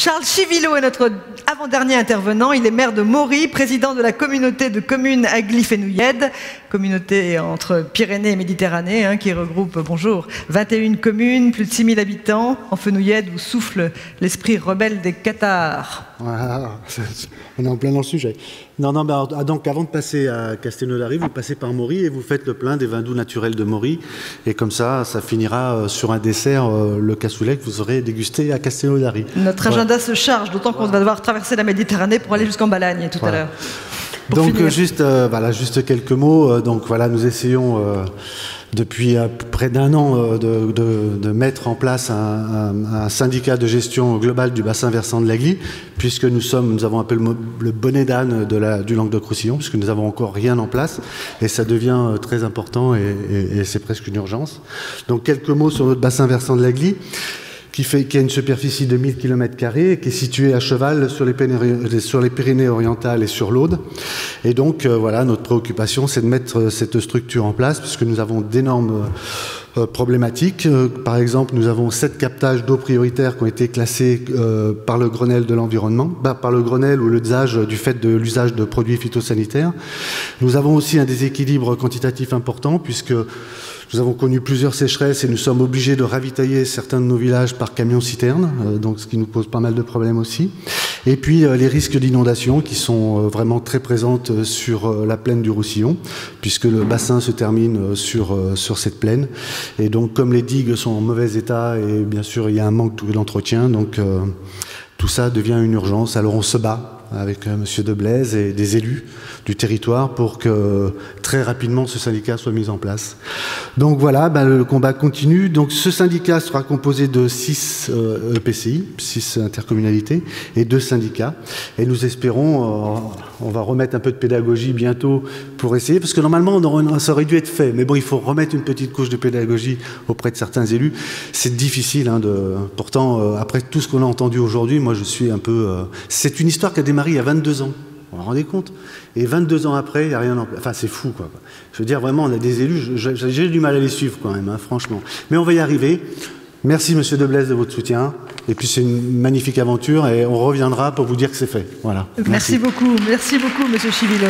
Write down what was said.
Charles Chivillot est notre avant-dernier intervenant. Il est maire de Mory, président de la communauté de communes Agly-Fenouillèdes, communauté entre Pyrénées et Méditerranée, qui regroupe, bonjour, 21 communes, plus de 6000 habitants, en Fenouillèdes où souffle l'esprit rebelle des Cathares. Voilà, on est en plein dans le sujet. Non, donc avant de passer à Castelnaudary, vous passez par Mory et vous faites le plein des vins doux naturels de Mory. Et comme ça finira sur un dessert, le cassoulet que vous aurez dégusté à Castelnaudary. Notre agenda se charge, d'autant qu'on va devoir traverser la Méditerranée pour aller jusqu'en Balagne tout à l'heure. Donc juste quelques mots. Donc voilà, nous essayons depuis près d'un an de mettre en place un syndicat de gestion globale du bassin versant de l'Agly, puisque nous avons un peu le bonnet d'âne du Languedoc-Roussillon, puisque nous n'avons encore rien en place, et ça devient très important et c'est presque une urgence. Donc quelques mots sur notre bassin versant de l'Agly, qui a une superficie de 1000 km², qui est située à cheval sur les Pyrénées-Orientales et sur l'Aude. Et donc, voilà, notre préoccupation, c'est de mettre cette structure en place, puisque nous avons d'énormes problématiques. Par exemple, nous avons 7 captages d'eau prioritaires qui ont été classés par le Grenelle de l'environnement, par le Grenelle ou le DSAG du fait de l'usage de produits phytosanitaires. Nous avons aussi un déséquilibre quantitatif important, puisque nous avons connu plusieurs sécheresses et nous sommes obligés de ravitailler certains de nos villages par camions-citernes, donc ce qui nous pose pas mal de problèmes aussi. Et puis les risques d'inondation qui sont vraiment très présentes sur la plaine du Roussillon, puisque le bassin se termine sur cette plaine. Et donc comme les digues sont en mauvais état et bien sûr il y a un manque d'entretien, donc tout ça devient une urgence. Alors on se bat avec M. Deblaise et des élus du territoire pour que très rapidement ce syndicat soit mis en place. Donc voilà, le combat continue. Donc ce syndicat sera composé de 6 EPCI, 6 intercommunalités et 2 syndicats. Et nous espérons, on va remettre un peu de pédagogie bientôt pour essayer, parce que normalement ça aurait dû être fait, mais bon, il faut remettre une petite couche de pédagogie auprès de certains élus. C'est difficile, pourtant, après tout ce qu'on a entendu aujourd'hui, moi je suis un peu... c'est une histoire qui a démarré il y a 22 ans. Vous vous rendez compte? Et 22 ans après, il n'y a rien en place. Enfin, c'est fou, quoi. Je veux dire, vraiment, on a des élus, j'ai du mal à les suivre, quand même, franchement. Mais on va y arriver. Merci, Monsieur Deblaise, de votre soutien. Et puis, c'est une magnifique aventure et on reviendra pour vous dire que c'est fait. Voilà. Merci beaucoup, Monsieur Chivillot.